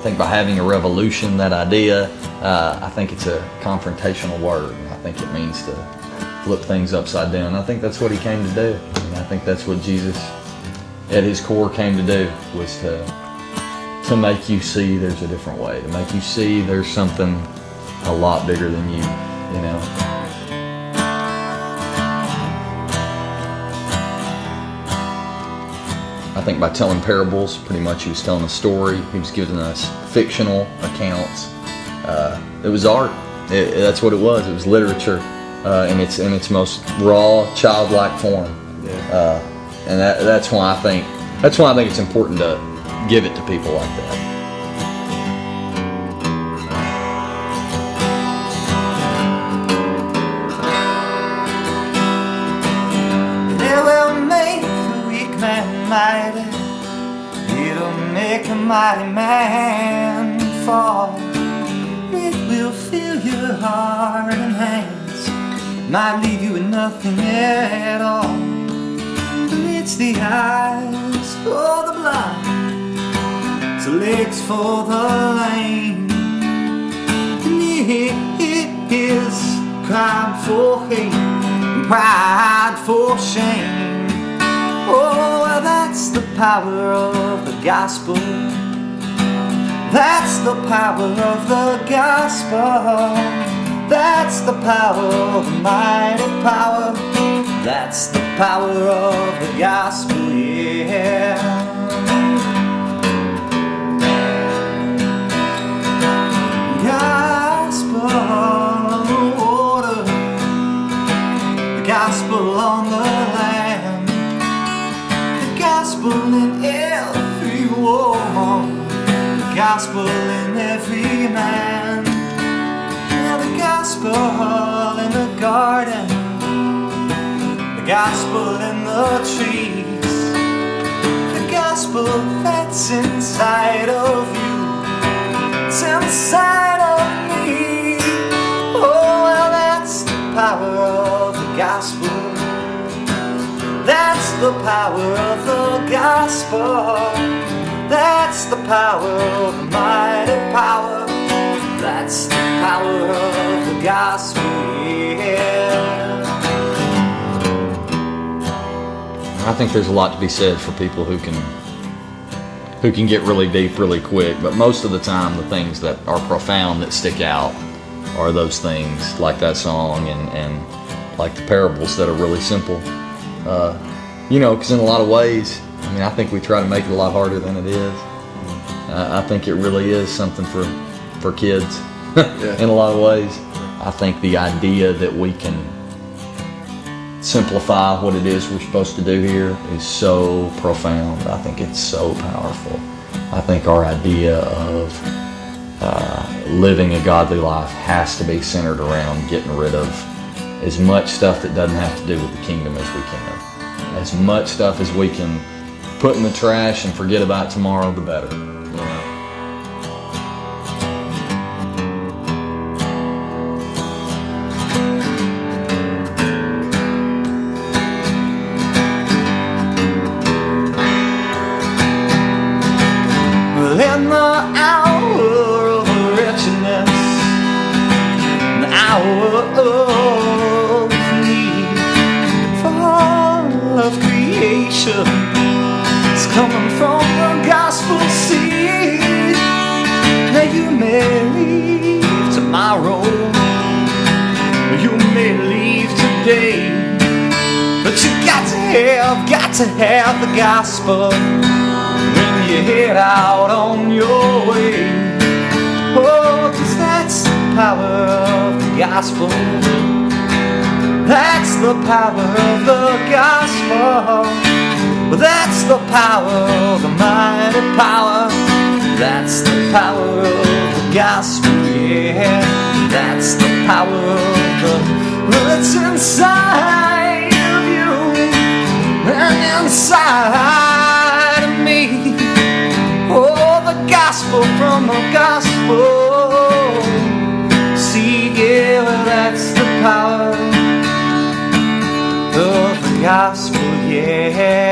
think by having a revolution, that idea, I think it's a confrontational word. I think it means to flip things upside down. I think that's what he came to do. And I think that's what Jesus, at his core, came to do, was to make you see there's a different way, to make you see there's something a lot bigger than you know. I think by telling parables, pretty much he was telling a story. He was giving us fictional accounts. It was art. That's what it was. It was literature in its most raw, childlike form. And that's why I think it's important to give it to people like that. It will make a weak man mighty. It'll make a mighty man fall. It will fill your heart and hands, might leave you with nothing at all. It's the eyes for the blind, it's the legs for the lame, and it is crime for hate and pride for shame. Oh, well, that's the power of the gospel. That's the power of the gospel. That's the power, the mighty power. That's the power of the gospel, yeah. Gospel on the water, the gospel on the land, the gospel in every woman, the gospel in every man. Yeah, the gospel in the garden, the gospel in the trees, the gospel that's inside of you, it's inside of me. Oh, well, that's the power of the gospel. That's the power of the gospel. That's the power of the mighty power. That's the power of the gospel, yeah. I think there's a lot to be said for people who can get really deep really quick, but most of the time the things that are profound that stick out are those things like that song and like the parables that are really simple. Because in a lot of ways, I mean, I think we try to make it a lot harder than it is. I think it really is something for kids in a lot of ways. I think the idea that we can simplify what it is we're supposed to do here is so profound. I think it's so powerful. I think our idea of living a godly life has to be centered around getting rid of as much stuff that doesn't have to do with the kingdom as we can. As much stuff as we can put in the trash and forget about tomorrow, the better. You know? In the hour of wretchedness, the hour of need, for all of creation is coming from the gospel seed. Now you may leave tomorrow, you may leave today, but you got to have the gospel when you head out on your way. Oh, 'cause that's the power of the gospel. That's the power of the gospel. That's the power of the mighty power. That's the power of the gospel, yeah. That's the power of that's inside of you and inside of me. Oh, the gospel from the gospel. See, yeah, well, that's the power of the gospel, yeah.